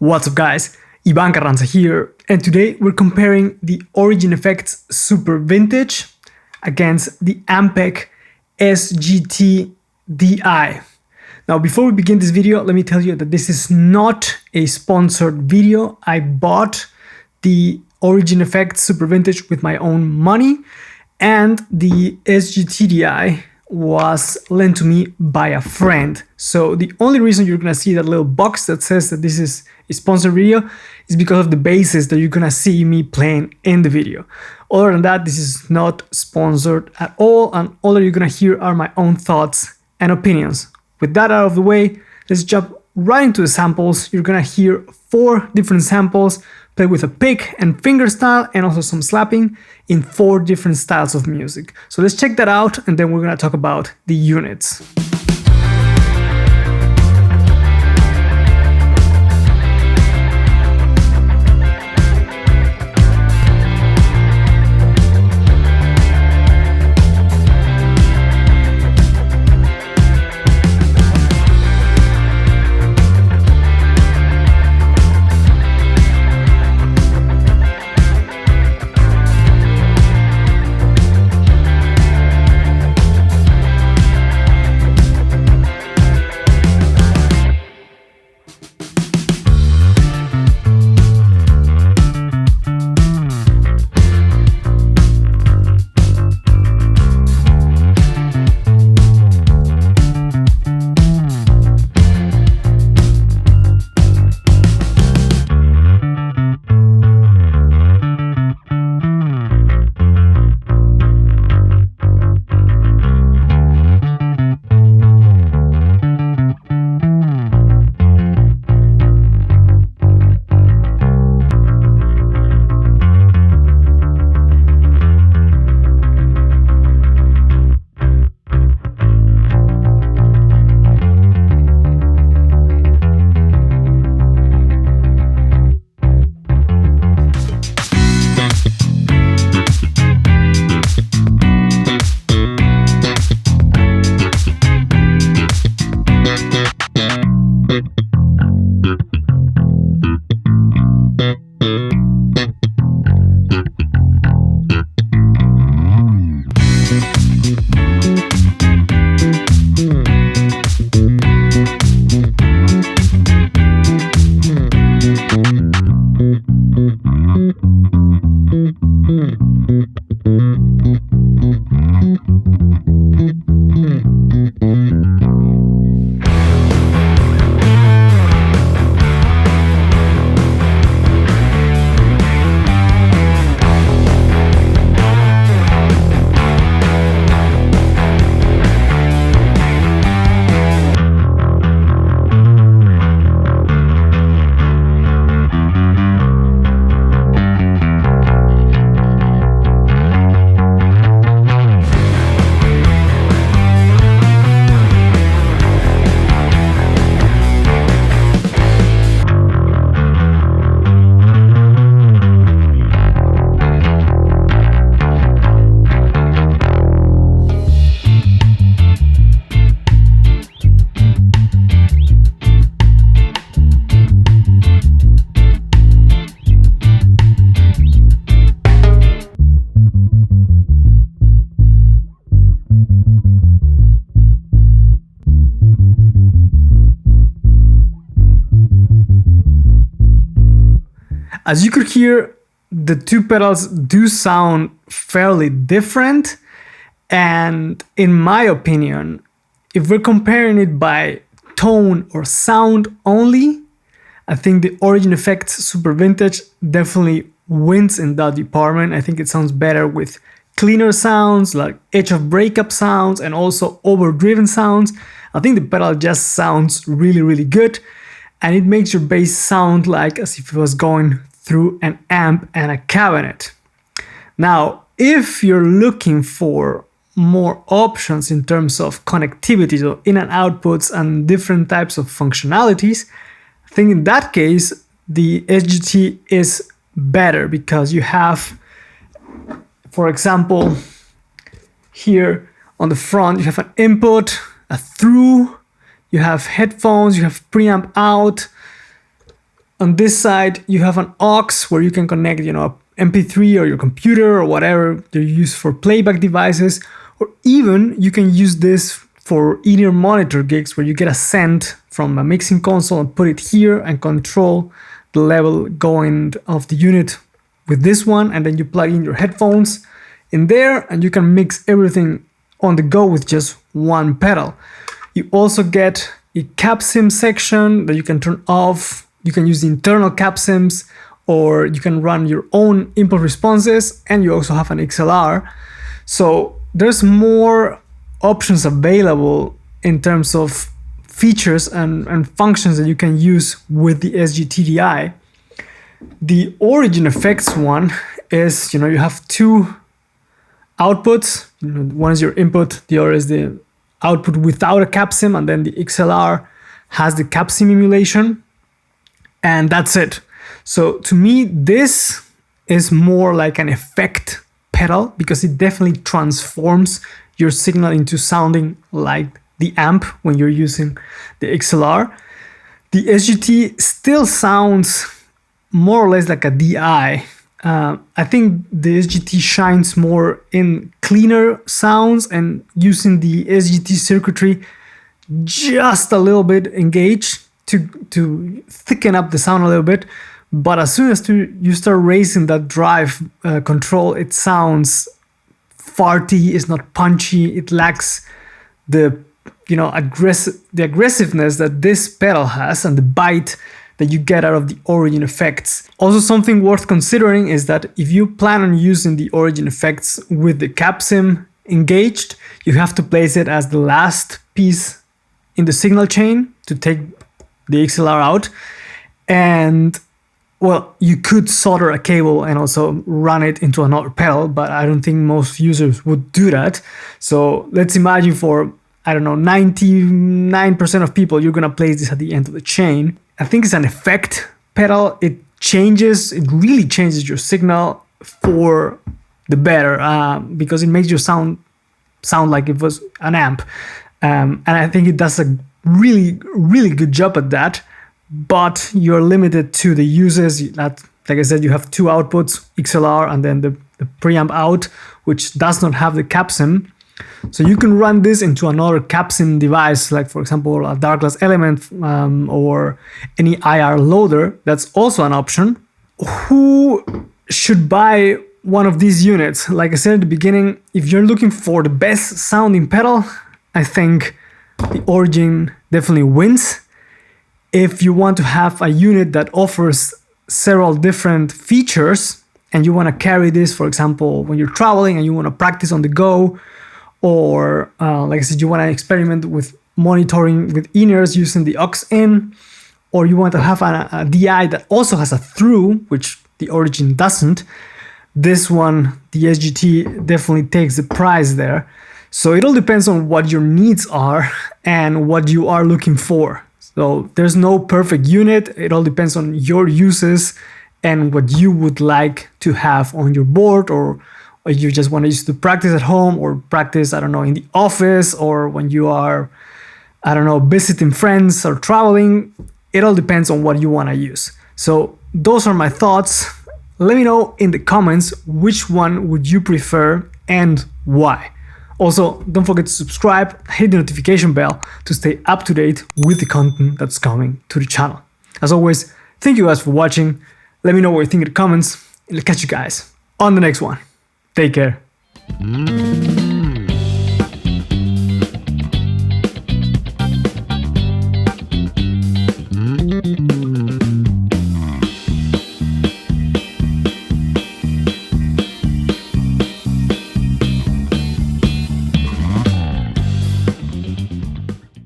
What's up guys, Ivan Carranza here, and today we're comparing the Origin Effects Super Vintage against the Ampeg SGT DI. Now before we begin this video, let me tell you that this is not a sponsored video. I bought the Origin Effects Super Vintage with my own money, and the SGT DI was lent to me by a friend. So the only reason you're gonna see that little box that says that this is a sponsored video is because of the basses that you're gonna see me playing in the video. Other than that, this is not sponsored at all, and all that you're gonna hear are my own thoughts and opinions. With that out of the way, let's jump right into the samples. You're gonna hear 4 different samples played with a pick and finger style, and also some slapping in 4 different styles of music. So let's check that out, and then we're gonna talk about the units. As you could hear, the 2 pedals do sound fairly different, and in my opinion, if we're comparing it by tone or sound only, I think the Origin Effects Super Vintage definitely wins in that department. I think it sounds better with cleaner sounds, like edge of breakup sounds, and also overdriven sounds. I think the pedal just sounds really good, and it makes your bass sound like as if it was going through an amp and a cabinet. Now, if you're looking for more options in terms of connectivity, so in and outputs and different types of functionalities, I think in that case, the SGT is better because you have, for example, here on the front, you have an input, a through, you have headphones, you have preamp out, On this side, you have an aux where you can connect, you know, MP3 or your computer or whatever you use for playback devices, or even you can use this for in-ear monitor gigs where you get a send from a mixing console and put it here and control the level going of the unit with this one, and then you plug in your headphones in there and you can mix everything on the go with just one pedal. You also get a capsim section that you can turn off. You can use the internal capsims, or you can run your own impulse responses, and you also have an XLR. So there's more options available in terms of features and functions that you can use with the SGT DI. The origin effects one is, you know, you have two outputs. You know, one is your input, the other is the output without a capsim, and then the XLR has the capsim emulation, and that's it. So to me, this is more like an effect pedal because it definitely transforms your signal into sounding like the amp when you're using the XLR. The SGT still sounds more or less like a DI. I think the SGT shines more in cleaner sounds and using the SGT circuitry just a little bit engaged to thicken up the sound a little bit. But as soon as you start raising that drive control, it sounds farty, it's not punchy, it lacks the, you know, aggressiveness that this pedal has and the bite that you get out of the origin effects. Also, something worth considering is that if you plan on using the origin effects with the capsim engaged, you have to place it as the last piece in the signal chain to take the XLR out. And well, you could solder a cable and also run it into another pedal, but I don't think most users would do that. So let's imagine for, I don't know, 99% of people, you're gonna place this at the end of the chain. I think it's an effect pedal. It really changes your signal for the better because it makes your sound like it was an amp. And I think it does a really, really good job at that. But you're limited to the uses. That, like I said, you have two outputs, XLR and then the preamp out, which does not have the capsim. So you can run this into another capsim device, like for example, a dark glass element or any IR loader. That's also an option. Who should buy one of these units? Like I said at the beginning, if you're looking for the best sounding pedal, I think the Origin definitely wins. If you want to have a unit that offers several different features and you want to carry this, for example, when you're traveling and you want to practice on the go, or like I said, you want to experiment with monitoring with in-ears using the aux in, or you want to have a DI that also has a through, which the Origin doesn't, this one, the SGT, definitely takes the prize there. So it all depends on what your needs are and what you are looking for. So there's no perfect unit. It all depends on your uses and what you would like to have on your board, or you just want to use to practice at home or practice, I don't know, in the office, or when you are, I don't know, visiting friends or traveling. It all depends on what you want to use. So those are my thoughts. Let me know in the comments which one would you prefer and why. Also, don't forget to subscribe, hit the notification bell to stay up to date with the content that's coming to the channel. As always, thank you guys for watching. Let me know what you think in the comments, and I'll catch you guys on the next one. Take care.